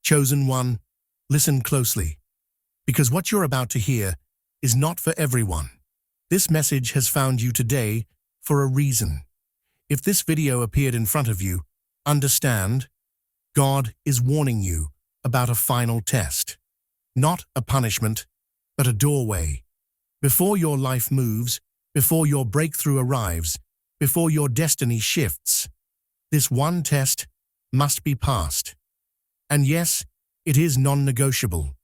Chosen one, listen closely, because what you're about to hear is not for everyone. This message has found you today for a reason. If this video appeared in front of you, understand, God is warning you about a final test. Not a punishment, but a doorway. Before your life moves, before your breakthrough arrives, before your destiny shifts, this one test must be passed. And yes, it is non-negotiable.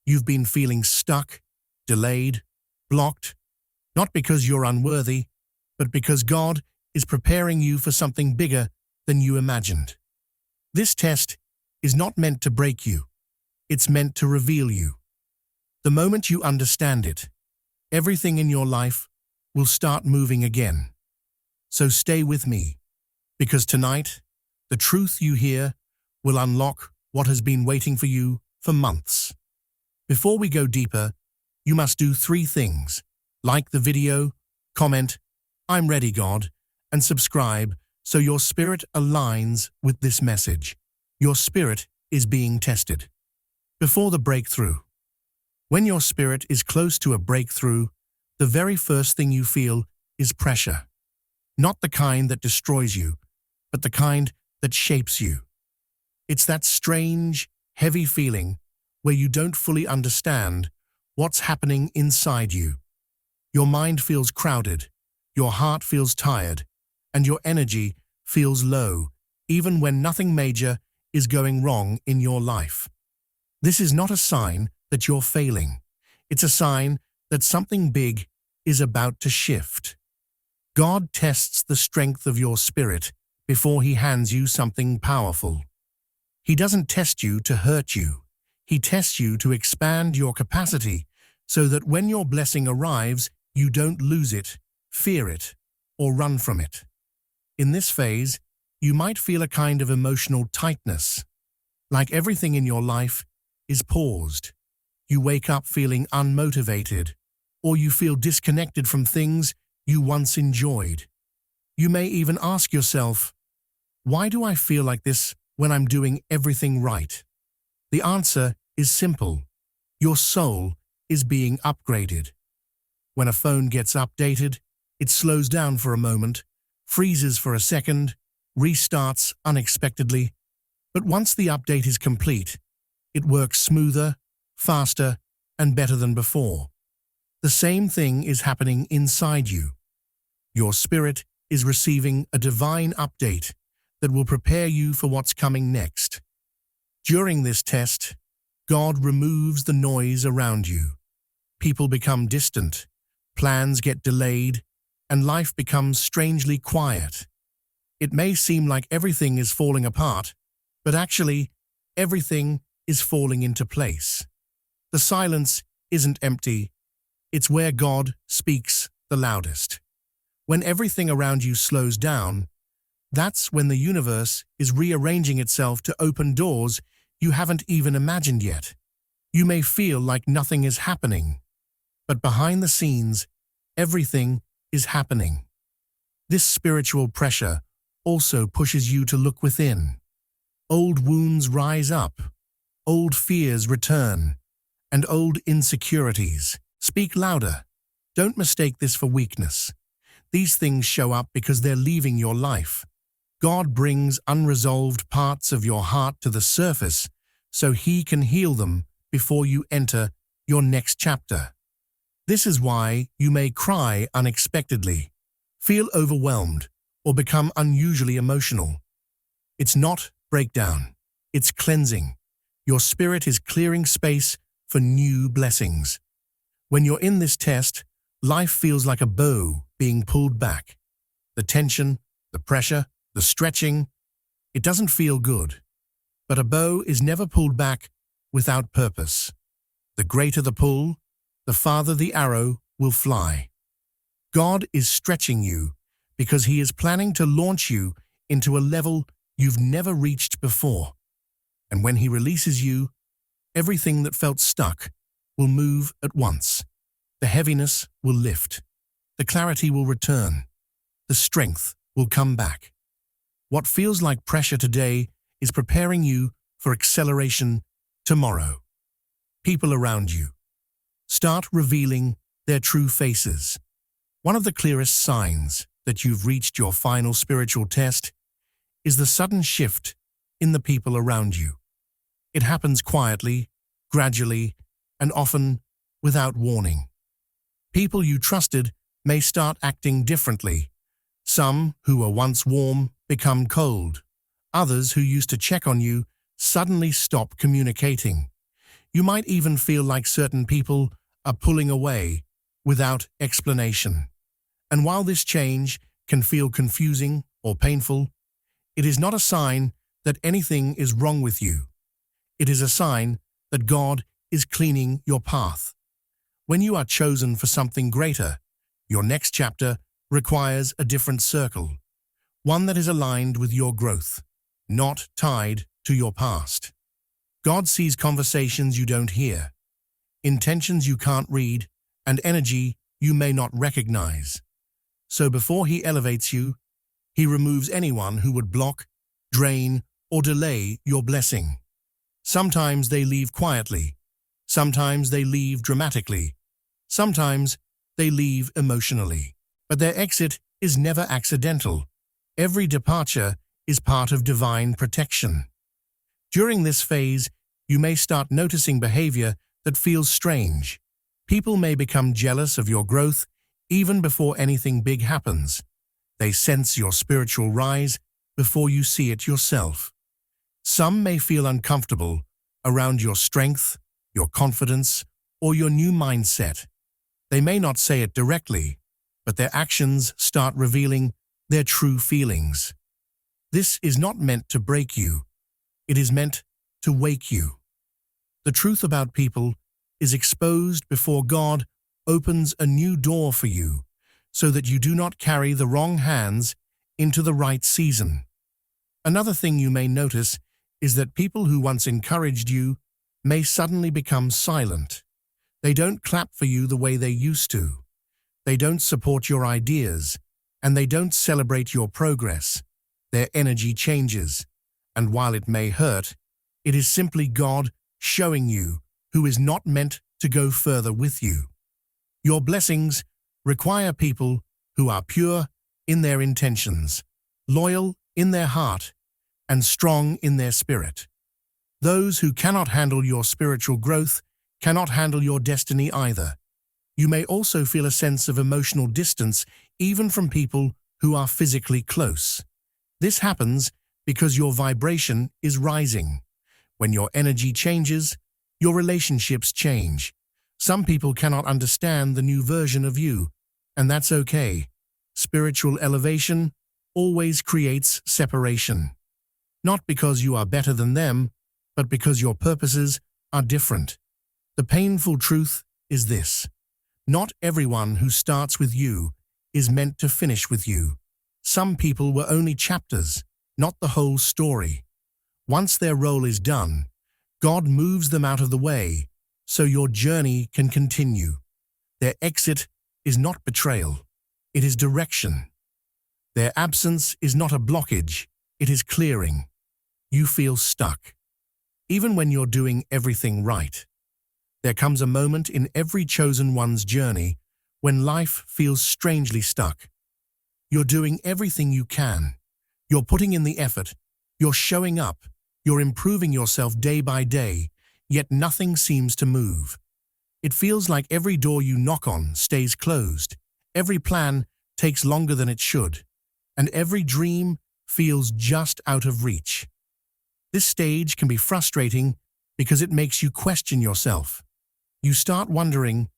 You've been feeling stuck, delayed, blocked, not because you're unworthy, but because God is preparing you for something bigger than you imagined. This test is not meant to break you. It's meant to reveal you. The moment you understand it, everything in your life will start moving again. So stay with me, because tonight, the truth you hear will unlock what has been waiting for you for months. Before we go deeper, you must do 3 things. Like the video, comment, "I'm ready, God," and subscribe so your spirit aligns with this message. Your spirit is being tested. Before the breakthrough. When your spirit is close to a breakthrough, the very first thing you feel is pressure. Not the kind that destroys you, but the kind that shapes you. It's that strange, heavy feeling where you don't fully understand what's happening inside you. Your mind feels crowded, your heart feels tired, and your energy feels low, even when nothing major is going wrong in your life. This is not a sign that you're failing. It's a sign that something big is about to shift. God tests the strength of your spirit before He hands you something powerful. He doesn't test you to hurt you. He tests you to expand your capacity so that when your blessing arrives, you don't lose it, fear it, or run from it. In this phase, you might feel a kind of emotional tightness, like everything in your life is paused. You wake up feeling unmotivated, or you feel disconnected from things you once enjoyed. You may even ask yourself, "Why do I feel like this when I'm doing everything right?" The answer is simple. Your soul is being upgraded. When a phone gets updated, it slows down for a moment, freezes for a second, restarts unexpectedly. But once the update is complete, it works smoother, faster, and better than before. The same thing is happening inside you. Your spirit is receiving a divine update that will prepare you for what's coming next. During this test, God removes the noise around you. People become distant, plans get delayed, and life becomes strangely quiet. It may seem like everything is falling apart, but actually, everything is falling into place. The silence isn't empty, it's where God speaks the loudest. When everything around you slows down, that's when the universe is rearranging itself to open doors you haven't even imagined yet. You may feel like nothing is happening, but behind the scenes, everything is happening. This spiritual pressure also pushes you to look within. Old wounds rise up, old fears return, and old insecurities speak louder. Don't mistake this for weakness. These things show up because they're leaving your life. God brings unresolved parts of your heart to the surface so He can heal them before you enter your next chapter. This is why you may cry unexpectedly, feel overwhelmed, or become unusually emotional. It's not breakdown, it's cleansing. Your spirit is clearing space for new blessings. When you're in this test, life feels like a bow being pulled back. The tension, the pressure, the stretching, it doesn't feel good. But a bow is never pulled back without purpose. The greater the pull, the farther the arrow will fly. God is stretching you because He is planning to launch you into a level you've never reached before. And when He releases you, everything that felt stuck will move at once. The heaviness will lift. The clarity will return. The strength will come back. What feels like pressure today is preparing you for acceleration tomorrow. People around you. Start revealing their true faces. One of the clearest signs that you've reached your final spiritual test is the sudden shift in the people around you. It happens quietly, gradually, and often without warning. People you trusted may start acting differently. Some who were once warm become cold. Others who used to check on you suddenly stop communicating. You might even feel like certain people are pulling away without explanation. And while this change can feel confusing or painful, it is not a sign that anything is wrong with you. It is a sign that God is cleaning your path. When you are chosen for something greater, your next chapter requires a different circle, one that is aligned with your growth, not tied to your past. God sees conversations you don't hear, intentions you can't read, and energy you may not recognize. So before He elevates you, He removes anyone who would block, drain, or delay your blessing. Sometimes they leave quietly. Sometimes they leave dramatically. Sometimes they leave emotionally. But their exit is never accidental. Every departure is part of divine protection. During this phase, you may start noticing behavior that feels strange. People may become jealous of your growth even before anything big happens. They sense your spiritual rise before you see it yourself. Some may feel uncomfortable around your strength, your confidence, or your new mindset. They may not say it directly, but their actions start revealing their true feelings. This is not meant to break you. It is meant to wake you. The truth about people is exposed before God opens a new door for you, so that you do not carry the wrong hands into the right season. Another thing you may notice is that people who once encouraged you may suddenly become silent. They don't clap for you the way they used to. They don't support your ideas, and they don't celebrate your progress. Their energy changes, and while it may hurt, it is simply God showing you who is not meant to go further with you. Your blessings require people who are pure in their intentions, loyal in their heart, and strong in their spirit. Those who cannot handle your spiritual growth cannot handle your destiny either. You may also feel a sense of emotional distance even from people who are physically close. This happens because your vibration is rising. When your energy changes, your relationships change. Some people cannot understand the new version of you, and that's okay. Spiritual elevation always creates separation. Not because you are better than them, but because your purposes are different. The painful truth is this: not everyone who starts with you is meant to finish with you. Some people were only chapters, not the whole story. Once their role is done, God moves them out of the way so your journey can continue. Their exit is not betrayal, it is direction. Their absence is not a blockage, it is clearing. You feel stuck, even when you're doing everything right. There comes a moment in every chosen one's journey when life feels strangely stuck. You're doing everything you can. You're putting in the effort. You're showing up. You're improving yourself day by day, yet nothing seems to move. It feels like every door you knock on stays closed. Every plan takes longer than it should, and every dream feels just out of reach. This stage can be frustrating because it makes you question yourself. You start wondering,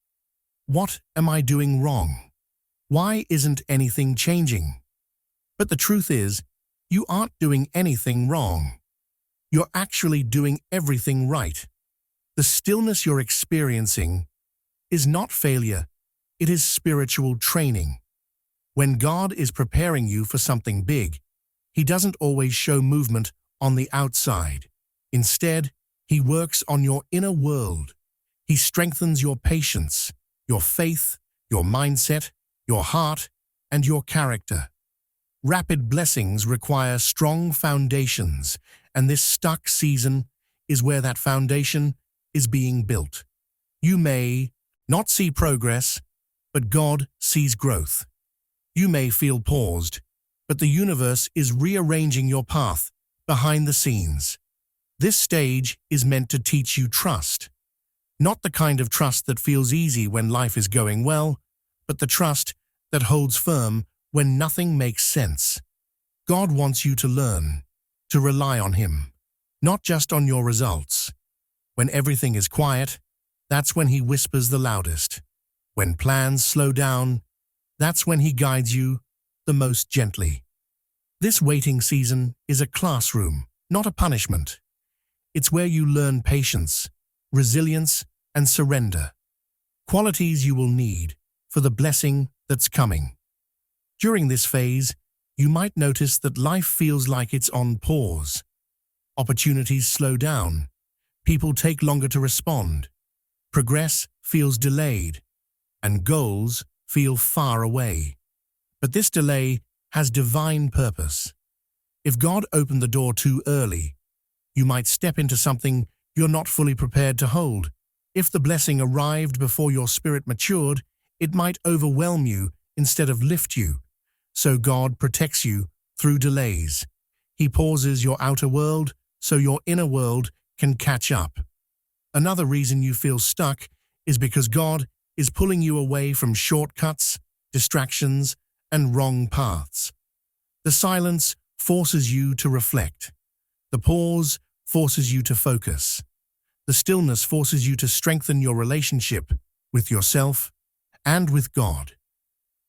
what am I doing wrong? Why isn't anything changing? But the truth is, you aren't doing anything wrong. You're actually doing everything right. The stillness you're experiencing is not failure, it is spiritual training. When God is preparing you for something big, He doesn't always show movement on the outside. Instead, He works on your inner world. He strengthens your patience, your faith, your mindset, your heart, and your character. Rapid blessings require strong foundations, and this stuck season is where that foundation is being built. You may not see progress, but God sees growth. You may feel paused, but the universe is rearranging your path behind the scenes. This stage is meant to teach you trust. Not the kind of trust that feels easy when life is going well, but the trust that holds firm when nothing makes sense. God wants you to learn, to rely on Him, not just on your results. When everything is quiet, that's when He whispers the loudest. When plans slow down, that's when He guides you the most gently. This waiting season is a classroom, not a punishment. It's where you learn patience, resilience, and surrender. Qualities you will need for the blessing that's coming. During this phase, you might notice that life feels like it's on pause. Opportunities slow down. People take longer to respond. Progress feels delayed, and goals feel far away. But this delay has divine purpose. If God opened the door too early, you might step into something you're not fully prepared to hold. If the blessing arrived before your spirit matured, it might overwhelm you instead of lift you. So God protects you through delays. He pauses your outer world so your inner world can catch up. Another reason you feel stuck is because God is pulling you away from shortcuts, distractions, and wrong paths. The silence forces you to reflect. The pause forces you to focus. The stillness forces you to strengthen your relationship with yourself and with God.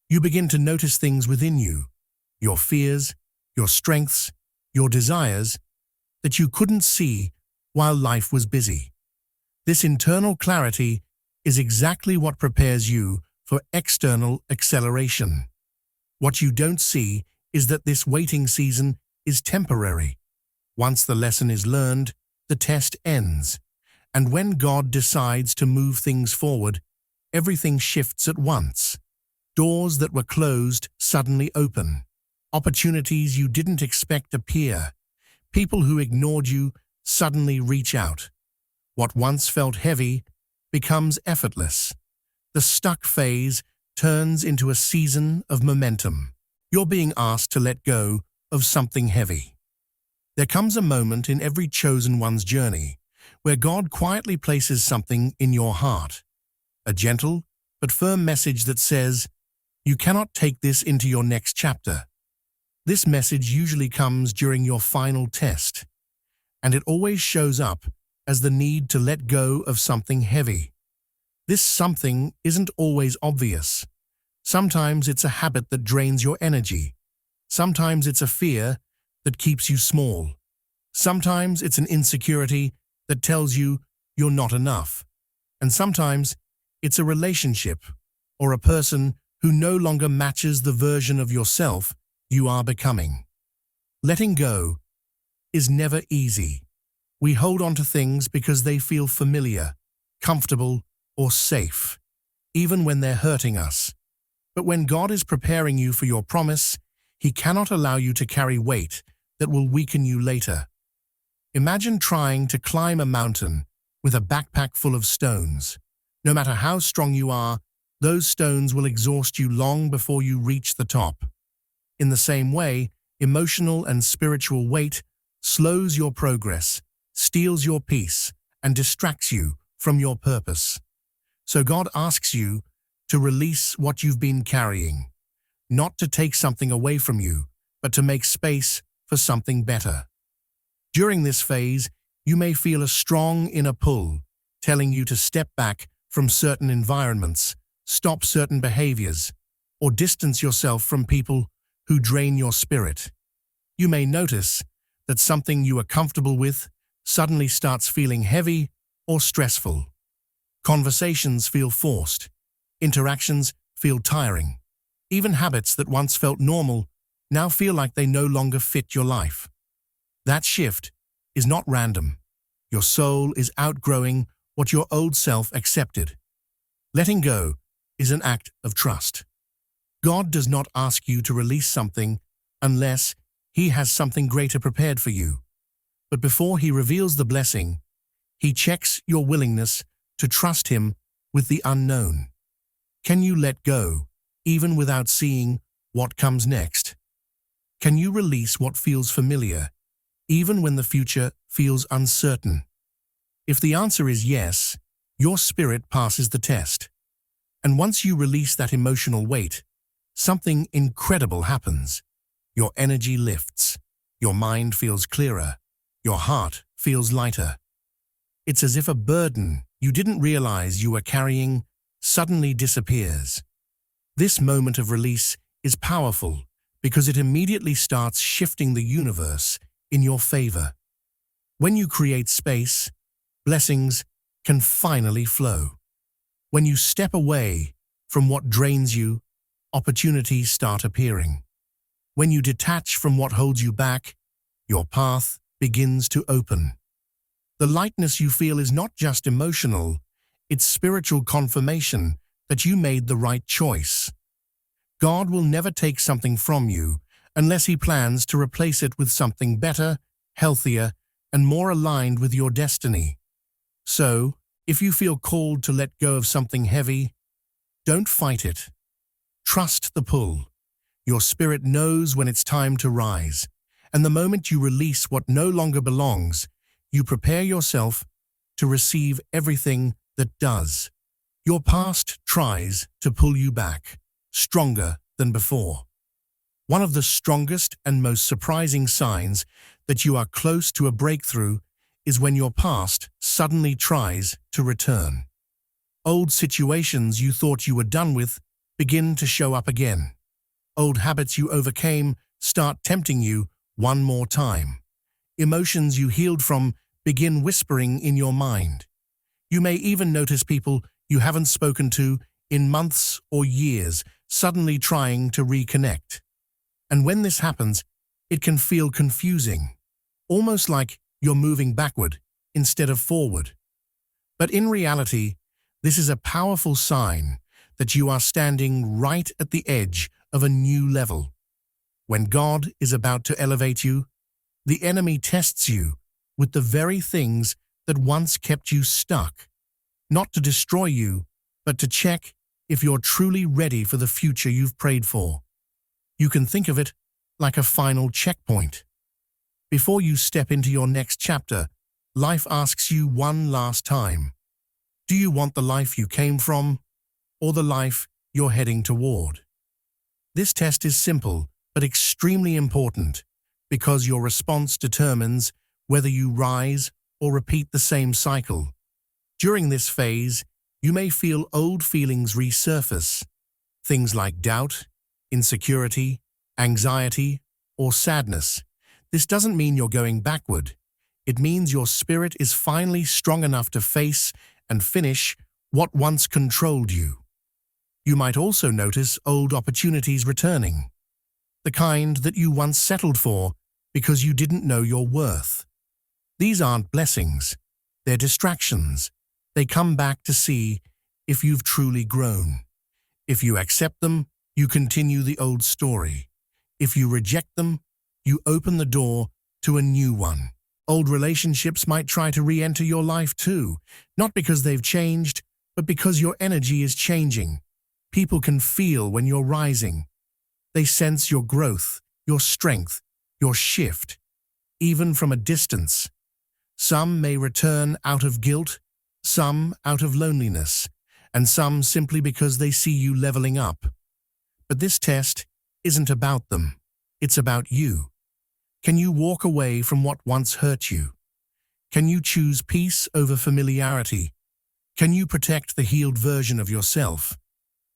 You begin to notice things within you, your fears, your strengths, your desires, that you couldn't see while life was busy. This internal clarity is exactly what prepares you for external acceleration. What you don't see is that this waiting season is temporary. Once the lesson is learned, the test ends. And when God decides to move things forward, everything shifts at once. Doors that were closed suddenly open. Opportunities you didn't expect appear. People who ignored you suddenly reach out. What once felt heavy becomes effortless. The stuck phase turns into a season of momentum. You're being asked to let go of something heavy. There comes a moment in every chosen one's journey where God quietly places something in your heart. A gentle but firm message that says, "You cannot take this into your next chapter." This message usually comes during your final test, and it always shows up as the need to let go of something heavy. This something isn't always obvious. Sometimes it's a habit that drains your energy. Sometimes it's a fear that keeps you small. Sometimes it's an insecurity that tells you you're not enough. And sometimes it's a relationship or a person who no longer matches the version of yourself you are becoming. Letting go is never easy. We hold on to things because they feel familiar, comfortable, or safe, even when they're hurting us. But when God is preparing you for your promise, He cannot allow you to carry weight that will weaken you later. Imagine trying to climb a mountain with a backpack full of stones. No matter how strong you are, those stones will exhaust you long before you reach the top. In the same way, emotional and spiritual weight slows your progress, steals your peace, and distracts you from your purpose. So God asks you to release what you've been carrying, not to take something away from you, but to make space for something better. During this phase, you may feel a strong inner pull, telling you to step back from certain environments, stop certain behaviors, or distance yourself from people who drain your spirit. You may notice that something you are comfortable with suddenly starts feeling heavy or stressful. Conversations feel forced. Interactions feel tiring. Even habits that once felt normal now feel like they no longer fit your life. That shift is not random. Your soul is outgrowing what your old self accepted. Letting go is an act of trust. God does not ask you to release something unless He has something greater prepared for you. But before He reveals the blessing, He checks your willingness to trust him with the unknown. Can you let go, even without seeing what comes next? Can you release what feels familiar, even when the future feels uncertain? If the answer is yes, your spirit passes the test. And once you release that emotional weight, something incredible happens. Your energy lifts, your mind feels clearer, your heart feels lighter. It's as if a burden you didn't realize you were carrying suddenly disappears. This moment of release is powerful because it immediately starts shifting the universe in your favor. When you create space, blessings can finally flow. When you step away from what drains you, opportunities start appearing. When you detach from what holds you back, your path begins to open. The lightness you feel is not just emotional, it's spiritual confirmation that you made the right choice. God will never take something from you unless He plans to replace it with something better, healthier, and more aligned with your destiny. So, if you feel called to let go of something heavy, don't fight it. Trust the pull. Your spirit knows when it's time to rise, and the moment you release what no longer belongs, you prepare yourself to receive everything that does. Your past tries to pull you back, stronger than before. One of the strongest and most surprising signs that you are close to a breakthrough is when your past suddenly tries to return. Old situations you thought you were done with begin to show up again. Old habits you overcame start tempting you one more time. Emotions you healed from begin whispering in your mind. You may even notice people you haven't spoken to in months or years suddenly trying to reconnect. And when this happens, it can feel confusing, almost like you're moving backward instead of forward. But in reality, this is a powerful sign that you are standing right at the edge of a new level. When God is about to elevate you, the enemy tests you with the very things that once kept you stuck, not to destroy you, but to check if you're truly ready for the future you've prayed for. You can think of it like a final checkpoint. Before you step into your next chapter, life asks you one last time. Do you want the life you came from, or the life you're heading toward? This test is simple, but extremely important, because your response determines whether you rise or repeat the same cycle. During this phase, you may feel old feelings resurface, things like doubt, insecurity, anxiety, or sadness. This doesn't mean you're going backward. It means your spirit is finally strong enough to face and finish what once controlled you. You might also notice old opportunities returning, the kind that you once settled for because you didn't know your worth. These aren't blessings, they're distractions. They come back to see if you've truly grown. If you accept them, you continue the old story. If you reject them, you open the door to a new one. Old relationships might try to re-enter your life too, not because they've changed, but because your energy is changing. People can feel when you're rising. They sense your growth, your strength, your shift, even from a distance. Some may return out of guilt, some out of loneliness, and some simply because they see you leveling up. But this test isn't about them. It's about you. Can you walk away from what once hurt you? Can you choose peace over familiarity? Can you protect the healed version of yourself?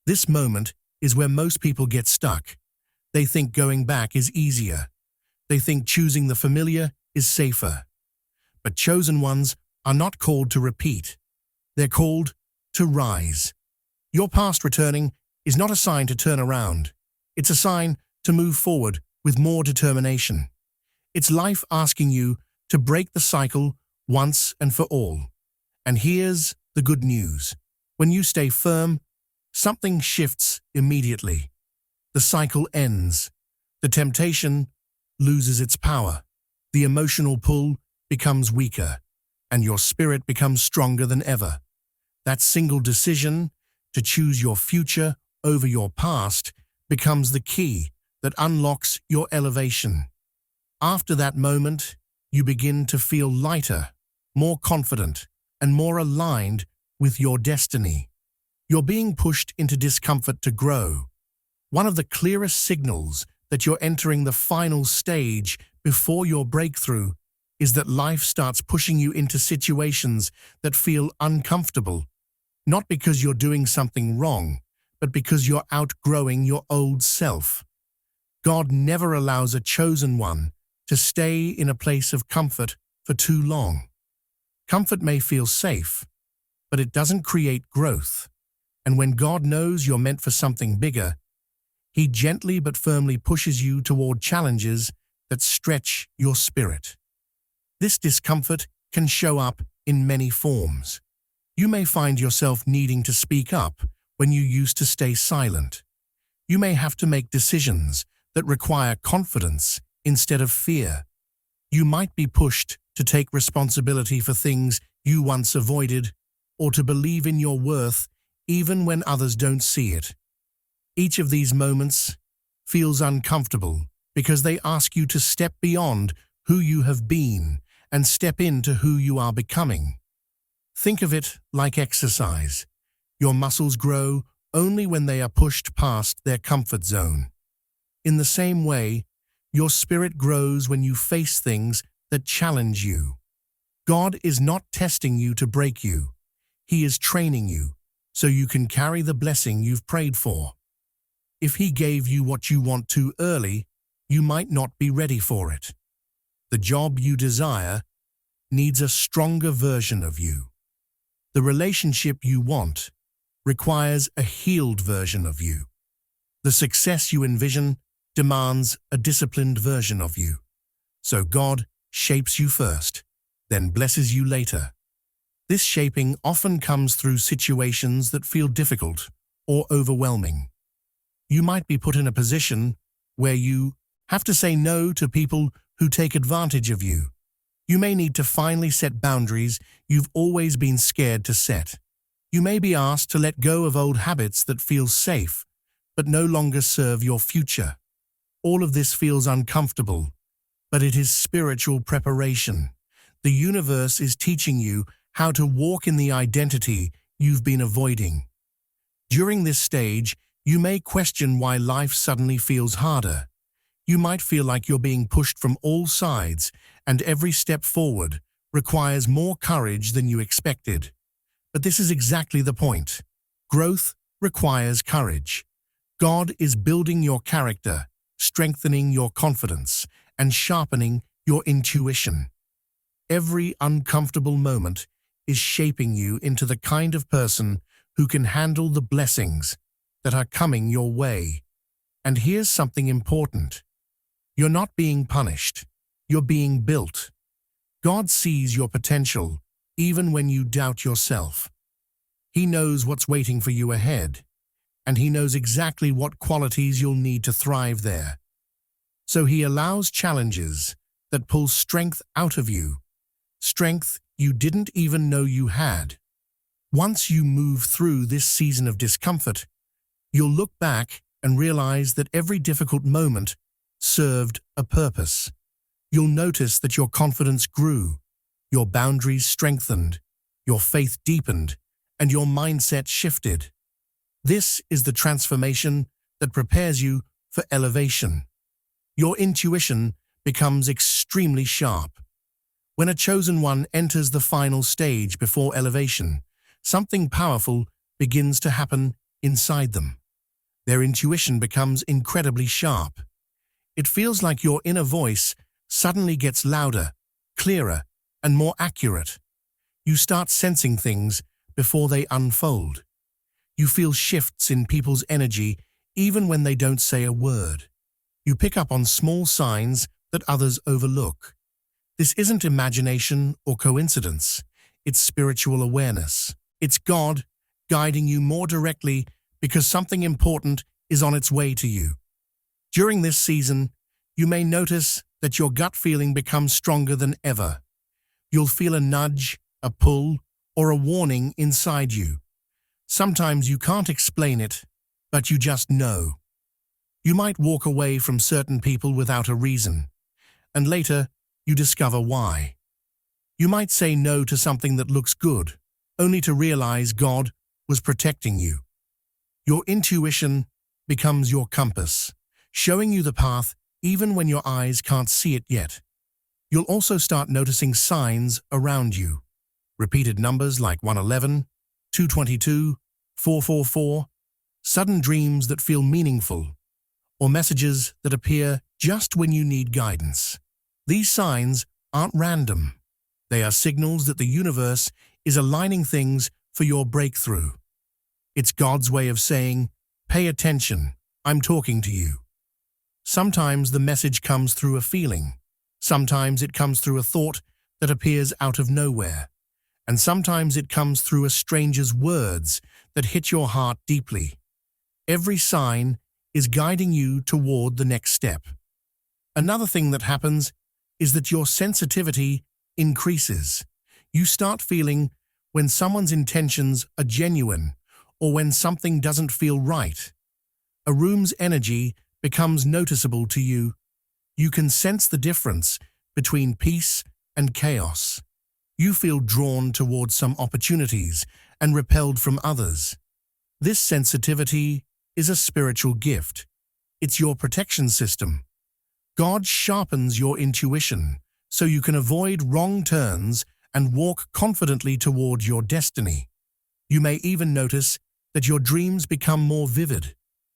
This moment is where most people get stuck. They think going back is easier. They think choosing the familiar is safer. But chosen ones are not called to repeat. They're called to rise. Your past returning is not a sign to turn around. It's a sign to move forward with more determination. It's life asking you to break the cycle once and for all. And here's the good news. When you stay firm, something shifts immediately. The cycle ends. The temptation loses its power. The emotional pull becomes weaker. and your spirit becomes stronger than ever. That single decision to choose your future over your past becomes the key that unlocks your elevation. After that moment, you begin to feel lighter, more confident, and more aligned with your destiny. You're being pushed into discomfort to grow. One of the clearest signals that you're entering the final stage before your breakthrough is that life starts pushing you into situations that feel uncomfortable, not because you're doing something wrong, but because you're outgrowing your old self. God never allows a chosen one to stay in a place of comfort for too long. Comfort may feel safe, but it doesn't create growth. And when God knows you're meant for something bigger, He gently but firmly pushes you toward challenges that stretch your spirit. This discomfort can show up in many forms. You may find yourself needing to speak up when you used to stay silent. You may have to make decisions that require confidence instead of fear. You might be pushed to take responsibility for things you once avoided, or to believe in your worth even when others don't see it. Each of these moments feels uncomfortable because they ask you to step beyond who you have been and step into who you are becoming. Think of it like exercise. Your muscles grow only when they are pushed past their comfort zone. In the same way, your spirit grows when you face things that challenge you. God is not testing you to break you. He is training you so you can carry the blessing you've prayed for. If He gave you what you want too early, you might not be ready for it. The job you desire needs a stronger version of you. The relationship you want requires a healed version of you. The success you envision demands a disciplined version of you. So God shapes you first, then blesses you later. This shaping often comes through situations that feel difficult or overwhelming. You might be put in a position where you have to say no to people who take advantage of you. You may need to finally set boundaries you've always been scared to set. You may be asked to let go of old habits that feel safe, but no longer serve your future. All of this feels uncomfortable, but it is spiritual preparation. The universe is teaching you how to walk in the identity you've been avoiding. During this stage, you may question why life suddenly feels harder. You might feel like you're being pushed from all sides, and every step forward requires more courage than you expected. But this is exactly the point. Growth requires courage. God is building your character, strengthening your confidence, and sharpening your intuition. Every uncomfortable moment is shaping you into the kind of person who can handle the blessings that are coming your way. And here's something important. You're not being punished. You're being built. God sees your potential even when you doubt yourself. He knows what's waiting for you ahead, and He knows exactly what qualities you'll need to thrive there. So He allows challenges that pull strength out of you, strength you didn't even know you had. Once you move through this season of discomfort, you'll look back and realize that every difficult moment served a purpose. You'll notice that your confidence grew, your boundaries strengthened, your faith deepened, and your mindset shifted. This is the transformation that prepares you for elevation. Your intuition becomes extremely sharp. When a chosen one enters the final stage before elevation, something powerful begins to happen inside them. Their intuition becomes incredibly sharp. It feels like your inner voice suddenly gets louder, clearer, and more accurate. You start sensing things before they unfold. You feel shifts in people's energy even when they don't say a word. You pick up on small signs that others overlook. This isn't imagination or coincidence. It's spiritual awareness. It's God guiding you more directly because something important is on its way to you. During this season, you may notice that your gut feeling becomes stronger than ever. You'll feel a nudge, a pull, or a warning inside you. Sometimes you can't explain it, but you just know. You might walk away from certain people without a reason, and later you discover why. You might say no to something that looks good, only to realize God was protecting you. Your intuition becomes your compass, showing you the path even when your eyes can't see it yet. You'll also start noticing signs around you. Repeated numbers like 111, 222, 444, sudden dreams that feel meaningful, or messages that appear just when you need guidance. These signs aren't random. They are signals that the universe is aligning things for your breakthrough. It's God's way of saying, "Pay attention, I'm talking to you." Sometimes the message comes through a feeling. Sometimes it comes through a thought that appears out of nowhere. And sometimes it comes through a stranger's words that hit your heart deeply. Every sign is guiding you toward the next step. Another thing that happens is that your sensitivity increases. You start feeling when someone's intentions are genuine or when something doesn't feel right. A room's energy becomes noticeable to you. You can sense the difference between peace and chaos. You feel drawn towards some opportunities and repelled from others. This sensitivity is a spiritual gift. It's your protection system. God sharpens your intuition so you can avoid wrong turns and walk confidently toward your destiny. You may even notice that your dreams become more vivid.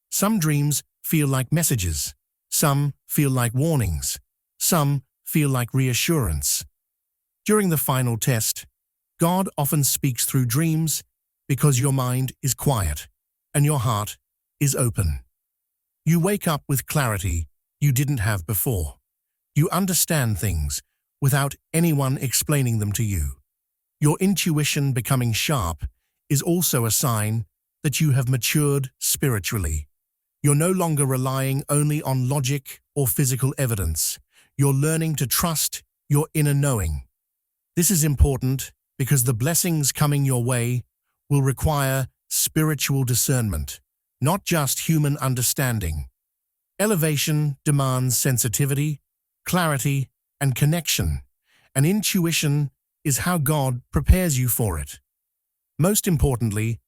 Some dreams feel like messages. Some feel like warnings. Some feel like reassurance. During the final test, God often speaks through dreams because your mind is quiet and your heart is open. You wake up with clarity you didn't have before. You understand things without anyone explaining them to you. Your intuition becoming sharp is also a sign that you have matured spiritually. You're no longer relying only on logic or physical evidence. You're learning to trust your inner knowing. This is important because the blessings coming your way will require spiritual discernment, not just human understanding. Elevation demands sensitivity, clarity, and connection, and intuition is how God prepares you for it. Most importantly,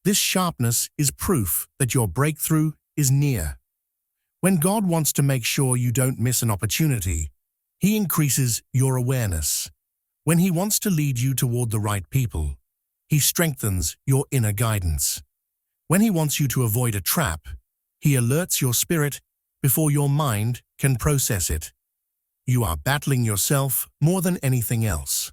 this sharpness is proof that your breakthrough is near. When God wants to make sure you don't miss an opportunity, He increases your awareness. When He wants to lead you toward the right people, He strengthens your inner guidance. When He wants you to avoid a trap, He alerts your spirit before your mind can process it. You are battling yourself more than anything else.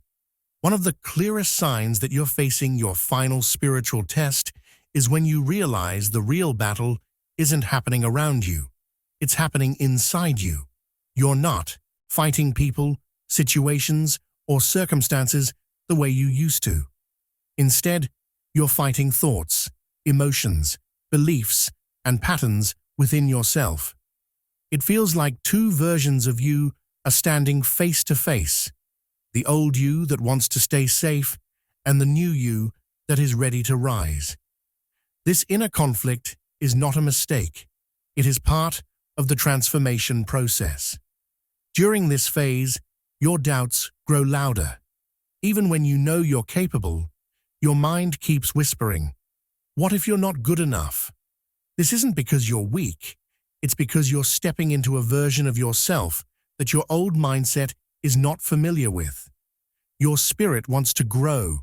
One of the clearest signs that you're facing your final spiritual test is when you realize the real battle isn't happening around you. It's happening inside you. You're not fighting people, situations, or circumstances the way you used to. Instead, you're fighting thoughts, emotions, beliefs, and patterns within yourself. It feels like two versions of you are standing face to face. The old you that wants to stay safe and the new you that is ready to rise. This inner conflict is not a mistake. It is part of the transformation process. During this phase, your doubts grow louder. Even when you know you're capable, your mind keeps whispering, "What if you're not good enough?" This isn't because you're weak. It's because you're stepping into a version of yourself that your old mindset is not familiar with. Your spirit wants to grow,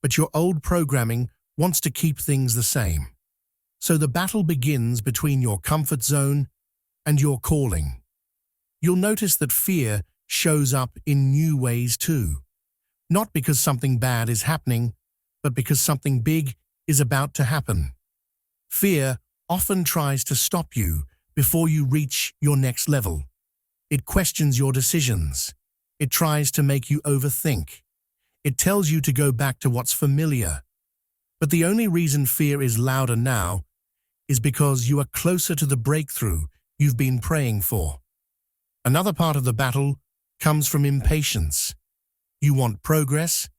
but your old programming wants to keep things the same. So the battle begins between your comfort zone and your calling. You'll notice that fear shows up in new ways too. Not because something bad is happening, but because something big is about to happen. Fear often tries to stop you before you reach your next level. It questions your decisions. It tries to make you overthink. It tells you to go back to what's familiar. But the only reason fear is louder now is because you are closer to the breakthrough you've been praying for. Another part of the battle comes from impatience. You want progress,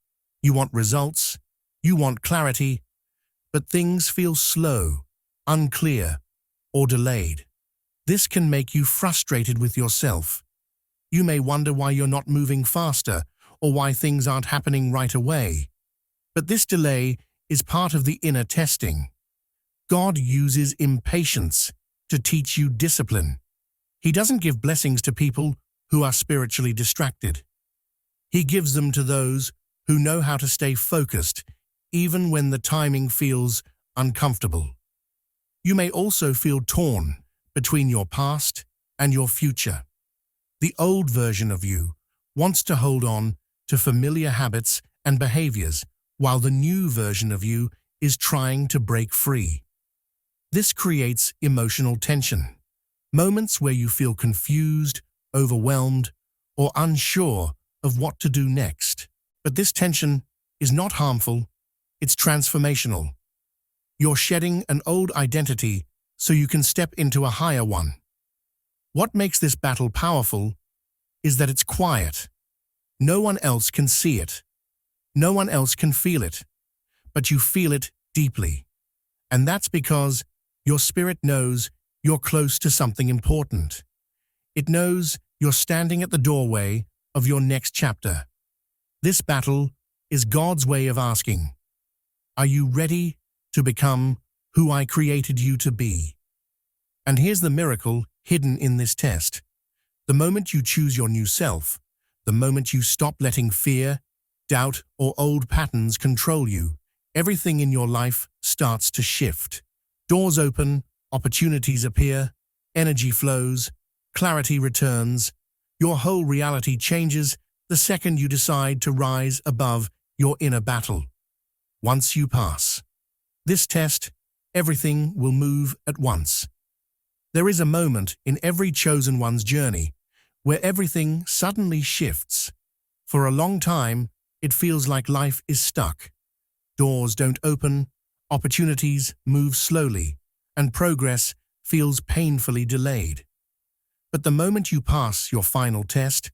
you want results, you want clarity, but things feel slow, unclear, or delayed. This can make you frustrated with yourself. You may wonder why you're not moving faster or why things aren't happening right away. But this delay is part of the inner testing. God uses impatience to teach you discipline. He doesn't give blessings to people who are spiritually distracted. He gives them to those who know how to stay focused, even when the timing feels uncomfortable. You may also feel torn between your past and your future. The old version of you wants to hold on to familiar habits and behaviors, while the new version of you is trying to break free. This creates emotional tension, moments where you feel confused, overwhelmed, or unsure of what to do next. But this tension is not harmful, it's transformational. You're shedding an old identity so you can step into a higher one. What makes this battle powerful is that it's quiet. No one else can see it. No one else can feel it. But you feel it deeply. And that's because your spirit knows you're close to something important. It knows you're standing at the doorway of your next chapter. This battle is God's way of asking, are you ready to become who I created you to be? And here's the miracle hidden in this test. The moment you choose your new self, the moment you stop letting fear, doubt, or old patterns control you, everything in your life starts to shift. Doors open, opportunities appear, energy flows, clarity returns. Your whole reality changes the second you decide to rise above your inner battle. Once you pass this test, everything will move at once. There is a moment in every chosen one's journey where everything suddenly shifts. For a long time, it feels like life is stuck. Doors don't open, opportunities move slowly, and progress feels painfully delayed. But the moment you pass your final test,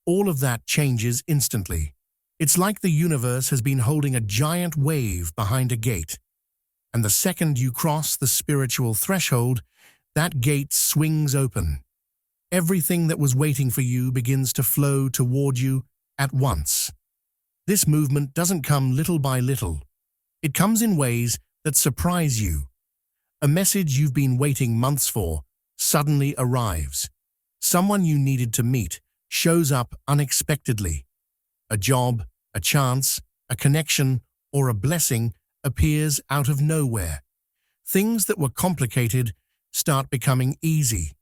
all of that changes instantly. It's like the universe has been holding a giant wave behind a gate. And the second you cross the spiritual threshold, that gate swings open. Everything that was waiting for you begins to flow toward you at once. This movement doesn't come little by little. It comes in ways that surprise you. A message you've been waiting months for suddenly arrives. Someone you needed to meet shows up unexpectedly. A job, a chance, a connection, or a blessing appears out of nowhere. Things that were complicated start becoming easy.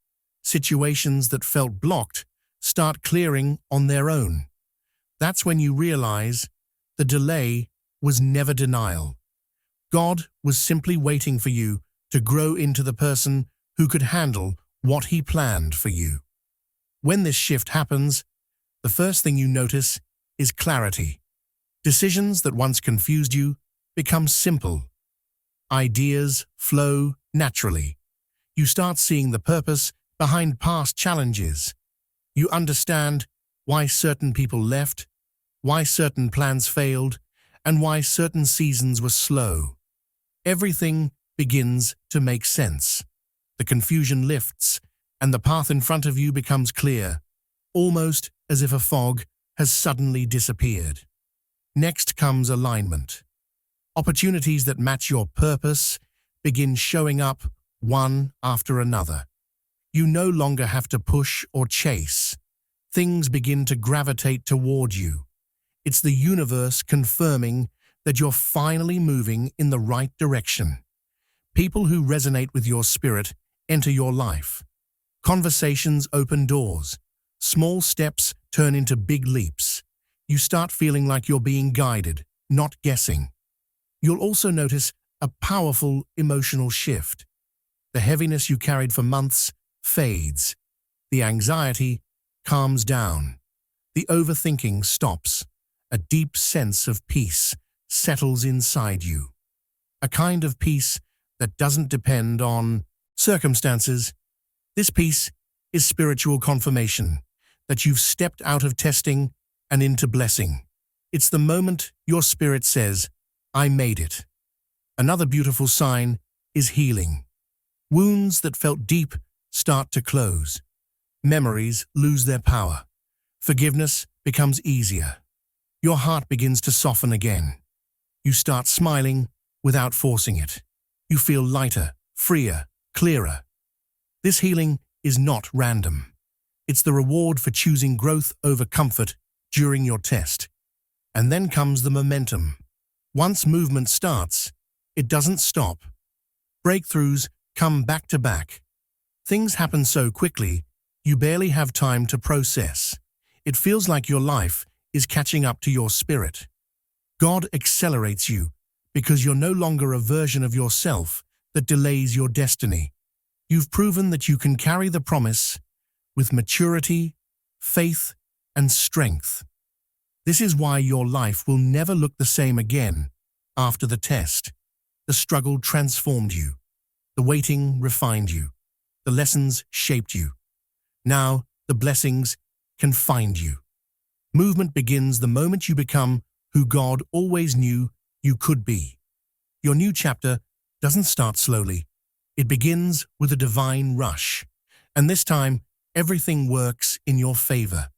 Situations that felt blocked start clearing on their own. That's when you realize the delay was never denial. God was simply waiting for you to grow into the person who could handle what He planned for you. When this shift happens, the first thing you notice is clarity. Decisions that once confused you become simple. Ideas flow naturally. You start seeing the purpose behind past challenges. You understand why certain people left, why certain plans failed, and why certain seasons were slow. Everything begins to make sense. The confusion lifts, and the path in front of you becomes clear, almost as if a fog has suddenly disappeared. Next comes alignment. Opportunities that match your purpose begin showing up one after another. You no longer have to push or chase. Things begin to gravitate toward you. It's the universe confirming that you're finally moving in the right direction. People who resonate with your spirit enter your life. Conversations open doors. Small steps turn into big leaps. You start feeling like you're being guided, not guessing. You'll also notice a powerful emotional shift. The heaviness you carried for months fades. The anxiety calms down. The overthinking stops. A deep sense of peace settles inside you. A kind of peace that doesn't depend on circumstances. This peace is spiritual confirmation that you've stepped out of testing and into blessing. It's the moment your spirit says, I made it. Another beautiful sign is healing. Wounds that felt deep start to close. Memories lose their power. Forgiveness becomes easier. Your heart begins to soften again. You start smiling without forcing it. You feel lighter, freer, clearer. This healing is not random. It's the reward for choosing growth over comfort during your test. And then comes the momentum. Once movement starts, it doesn't stop. Breakthroughs come back to back. Things happen so quickly, you barely have time to process. It feels like your life is catching up to your spirit. God accelerates you because you're no longer a version of yourself that delays your destiny. You've proven that you can carry the promise with maturity, faith, and strength. This is why your life will never look the same again after the test. The struggle transformed you. The waiting refined you. The lessons shaped you. Now, the blessings can find you. Movement begins the moment you become who God always knew you could be. Your new chapter doesn't start slowly. It begins with a divine rush. And this time, everything works in your favor.